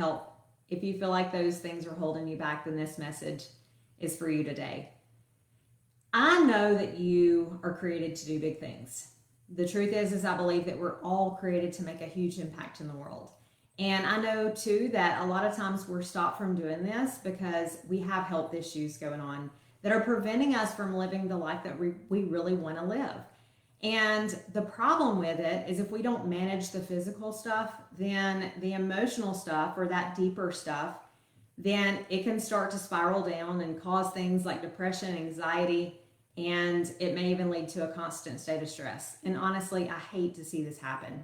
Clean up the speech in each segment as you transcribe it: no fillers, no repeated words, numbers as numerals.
health, if you feel like those things are holding you back, then this message is for you today. I know that you are created to do big things. The truth is I believe that we're all created to make a huge impact in the world. And I know too that a lot of times we're stopped from doing this because we have health issues going on that are preventing us from living the life that we really want to live. And the problem with it is if we don't manage the physical stuff, then the emotional stuff or that deeper stuff, then it can start to spiral down and cause things like depression, anxiety, and it may even lead to a constant state of stress. And honestly, I hate to see this happen.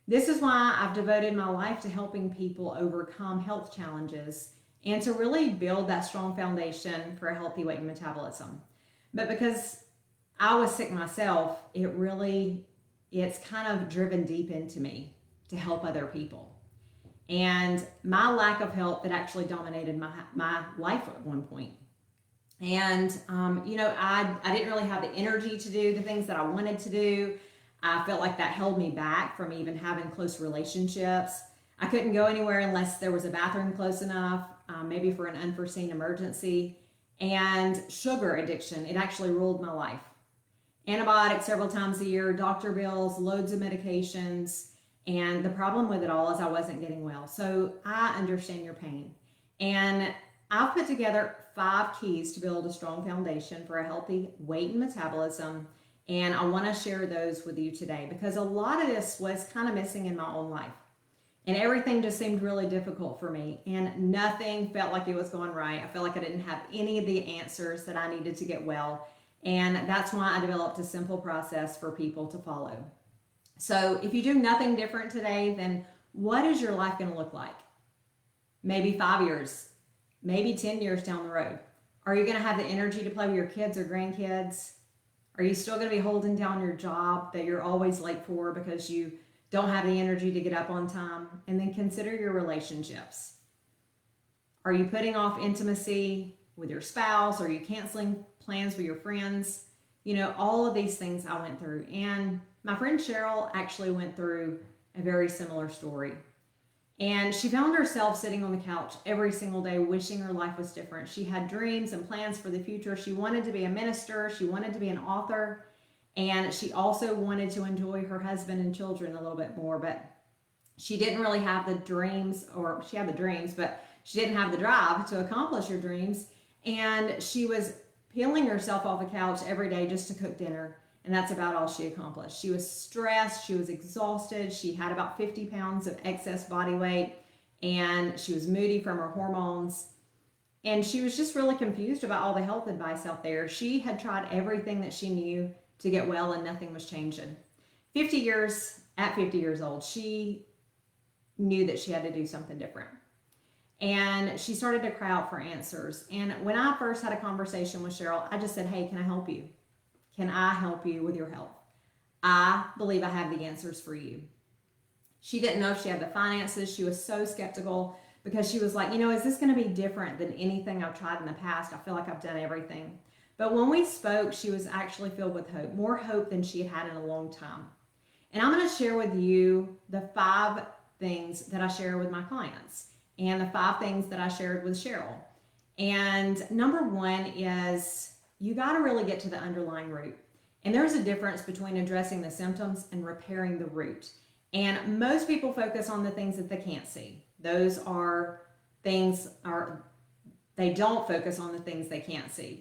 This is why I've devoted my life to helping people overcome health challenges and to really build that strong foundation for a healthy weight and metabolism. But because I was sick myself, it's kind of driven deep into me to help other people. And my lack of health that actually dominated my life at one point. And, I didn't really have the energy to do the things that I wanted to do. I felt like that held me back from even having close relationships. I couldn't go anywhere unless there was a bathroom close enough, maybe for an unforeseen emergency. And sugar addiction, it actually ruled my life. Antibiotics several times a year, doctor bills, loads of medications. And the problem with it all is I wasn't getting well. So I understand your pain. And I've put together 5 keys to build a strong foundation for a healthy weight and metabolism. And I want to share those with you today because a lot of this was kind of missing in my own life. And everything just seemed really difficult for me. And nothing felt like it was going right. I felt like I didn't have any of the answers that I needed to get well. And that's why I developed a simple process for people to follow. So if you do nothing different today, then what is your life going to look like? Maybe 5 years, maybe 10 years down the road. Are you going to have the energy to play with your kids or grandkids? Are you still going to be holding down your job that you're always late for because you don't have the energy to get up on time? And then consider your relationships. Are you putting off intimacy with your spouse? Are you canceling plans with your friends? All of these things I went through. And my friend Cheryl actually went through a very similar story. And she found herself sitting on the couch every single day wishing her life was different. She had dreams and plans for the future. She wanted to be a minister. She wanted to be an author. And she also wanted to enjoy her husband and children a little bit more. But she didn't really have the dreams, or she had the dreams, but she didn't have the drive to accomplish her dreams. And she was peeling herself off the couch every day just to cook dinner. And that's about all she accomplished. She was stressed. She was exhausted. She had about 50 pounds of excess body weight. And she was moody from her hormones. And she was just really confused about all the health advice out there. She had tried everything that she knew to get well and nothing was changing. At 50 years old, she knew that she had to do something different. And she started to cry out for answers. And when I first had a conversation with Cheryl, I just said, hey, can I help you? Can I help you with your health? I believe I have the answers for you. She didn't know if she had the finances. She was so skeptical because she was like, is this going to be different than anything I've tried in the past? I feel like I've done everything. But when we spoke, she was actually filled with hope, more hope than she had in a long time. And I'm going to share with you the 5 things that I share with my clients and the 5 things that I shared with Cheryl. And number 1 is you got to really get to the underlying root. And there's a difference between addressing the symptoms and repairing the root. And most people focus on the things that they can't see. They don't focus on the things they can't see.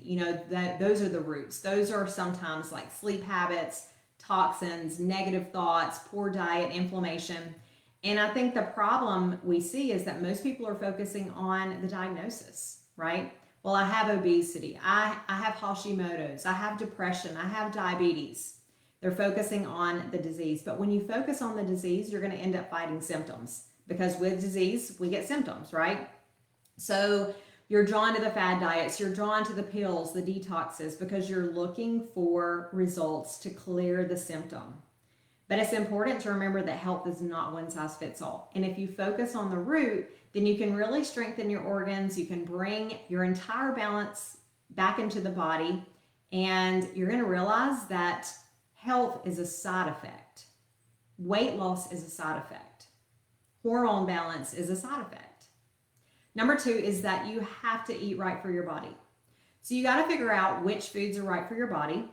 Those are the roots. Those are sometimes like sleep habits, toxins, negative thoughts, poor diet, inflammation. And I think the problem we see is that most people are focusing on the diagnosis, right? Well, I have obesity, I have Hashimoto's, I have depression, I have diabetes. They're focusing on the disease. But when you focus on the disease, you're going to end up fighting symptoms because with disease, we get symptoms, right? So you're drawn to the fad diets, you're drawn to the pills, the detoxes, because you're looking for results to clear the symptom. But it's important to remember that health is not one size fits all. And if you focus on the root, then you can really strengthen your organs. You can bring your entire balance back into the body. And you're going to realize that health is a side effect. Weight loss is a side effect. Hormone balance is a side effect. Number 2 is that you have to eat right for your body. So you got to figure out which foods are right for your body.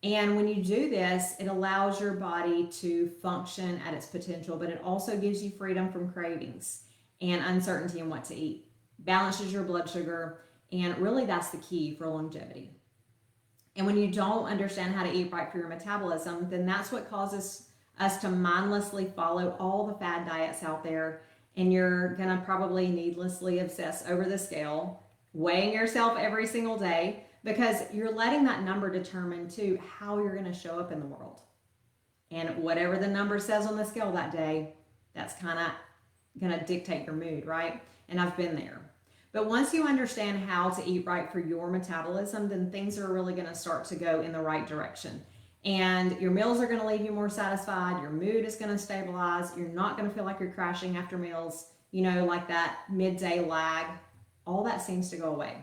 And when you do this, it allows your body to function at its potential, but it also gives you freedom from cravings and uncertainty in what to eat. Balances your blood sugar, and really that's the key for longevity. And when you don't understand how to eat right for your metabolism, then that's what causes us to mindlessly follow all the fad diets out there. And you're gonna probably needlessly obsess over the scale, weighing yourself every single day, because you're letting that number determine too how you're gonna show up in the world. And whatever the number says on the scale that day, that's kind of gonna dictate your mood, right? And I've been there. But once you understand how to eat right for your metabolism, then things are really going to start to go in the right direction. And your meals are going to leave you more satisfied. Your mood is going to stabilize. You're not going to feel like you're crashing after meals, like that midday lag. All that seems to go away.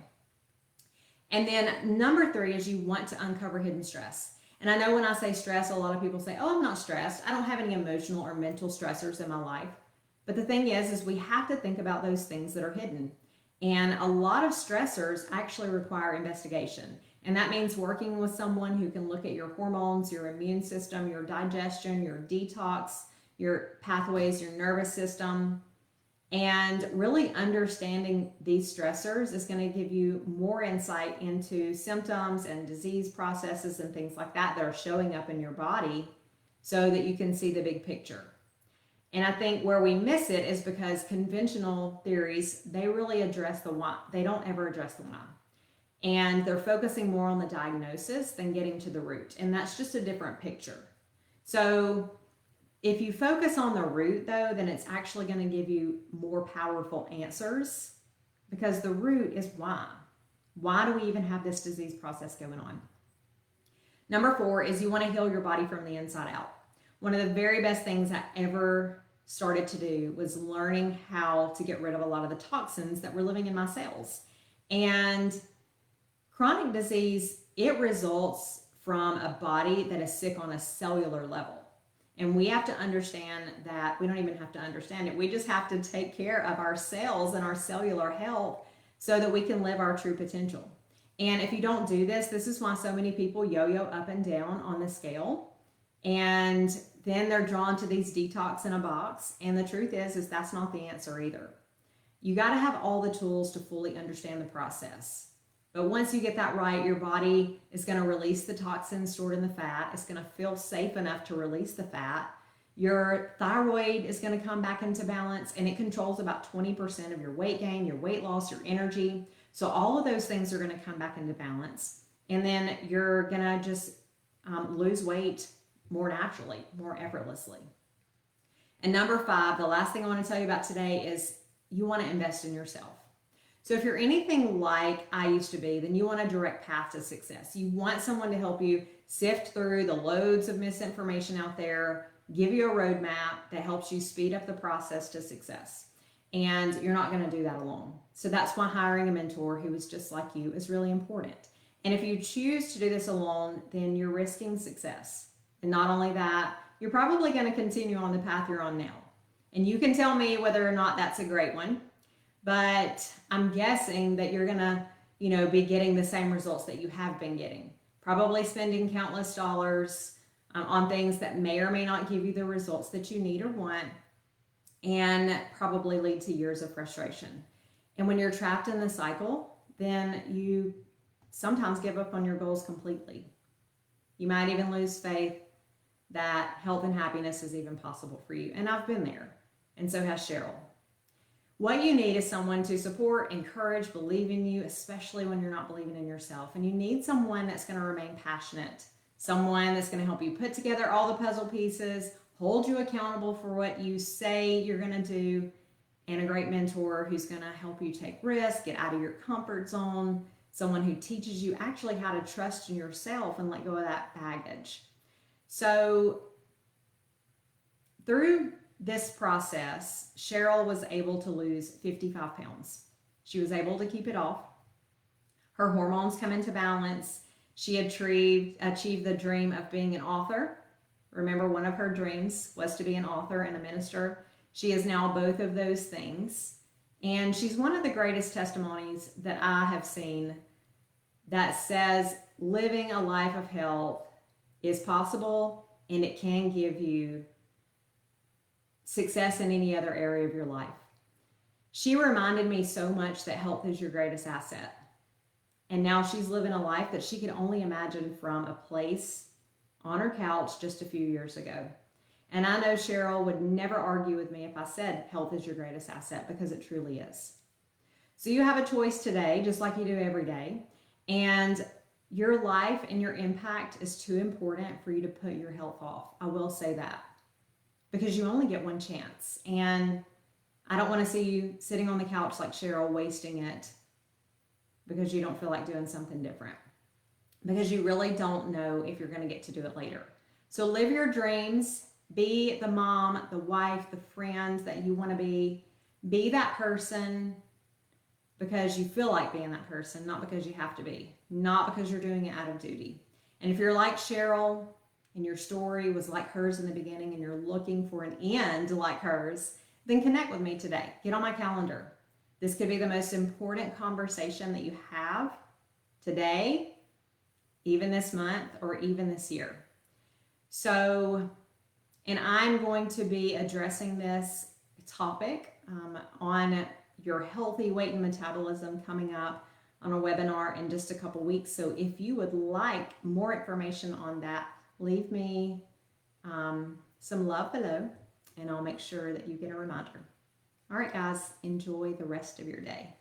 And then number 3 is you want to uncover hidden stress. And I know when I say stress, a lot of people say, oh, I'm not stressed. I don't have any emotional or mental stressors in my life. But the thing is we have to think about those things that are hidden. And a lot of stressors actually require investigation. And that means working with someone who can look at your hormones, your immune system, your digestion, your detox, your pathways, your nervous system. And really understanding these stressors is going to give you more insight into symptoms and disease processes and things like that are showing up in your body so that you can see the big picture. And I think where we miss it is because conventional theories, they really address the why. They don't ever address the why. And they're focusing more on the diagnosis than getting to the root. And that's just a different picture. So if you focus on the root though, then it's actually going to give you more powerful answers, because the root is why. Why do we even have this disease process going on? Number 4 is you want to heal your body from the inside out. One of the very best things I ever started to do was learning how to get rid of a lot of the toxins that were living in my cells. And chronic disease, it results from a body that is sick on a cellular level. And we have to understand that. We don't even have to understand it. We just have to take care of our cells and our cellular health so that we can live our true potential. And if you don't do this, this is why so many people yo-yo up and down on the scale. And then they're drawn to these detox in a box. And the truth is that's not the answer either. You got to have all the tools to fully understand the process. But once you get that right, your body is going to release the toxins stored in the fat. It's going to feel safe enough to release the fat. Your thyroid is going to come back into balance, and it controls about 20% of your weight gain, your weight loss, your energy. So all of those things are going to come back into balance. And then you're going to just lose weight more naturally, more effortlessly. And number 5, the last thing I want to tell you about today is you want to invest in yourself. So if you're anything like I used to be, then you want a direct path to success. You want someone to help you sift through the loads of misinformation out there, give you a roadmap that helps you speed up the process to success. And you're not going to do that alone. So that's why hiring a mentor who is just like you is really important. And if you choose to do this alone, then you're risking success. And not only that, you're probably going to continue on the path you're on now. And you can tell me whether or not that's a great one. But I'm guessing that you're going to, be getting the same results that you have been getting. Probably spending countless dollars on things that may or may not give you the results that you need or want, and probably lead to years of frustration. And when you're trapped in the cycle, then you sometimes give up on your goals completely. You might even lose faith that health and happiness is even possible for you. And I've been there, and so has Cheryl. What you need is someone to support, encourage, believe in you, especially when you're not believing in yourself. And you need someone that's going to remain passionate, someone that's going to help you put together all the puzzle pieces, hold you accountable for what you say you're going to do, and a great mentor who's going to help you take risks, get out of your comfort zone, someone who teaches you actually how to trust in yourself and let go of that baggage. So through this process, Cheryl was able to lose 55 pounds. She was able to keep it off. Her hormones come into balance. She achieved the dream of being an author. Remember, one of her dreams was to be an author and a minister. She is now both of those things. And she's one of the greatest testimonies that I have seen that says living a life of health is possible and it can give you success in any other area of your life. She reminded me so much that health is your greatest asset. And now she's living a life that she could only imagine from a place on her couch just a few years ago. And I know Cheryl would never argue with me if I said health is your greatest asset, because it truly is. So you have a choice today, just like you do every day. And your life and your impact is too important for you to put your health off. I will say that, because you only get one chance. And I don't want to see you sitting on the couch like Cheryl, wasting it because you don't feel like doing something different, because you really don't know if you're going to get to do it later. So live your dreams. Be the mom, the wife, the friend that you want to be. Be that person because you feel like being that person, not because you have to be, not because you're doing it out of duty. And if you're like Cheryl and your story was like hers in the beginning and you're looking for an end like hers, then connect with me today. Get on my calendar. This could be the most important conversation that you have today, even this month, or even this year. So, and I'm going to be addressing this topic on your healthy weight and metabolism coming up on a webinar in just a couple weeks. So if you would like more information on that, leave me some love below and I'll make sure that you get a reminder. All right, guys, enjoy the rest of your day.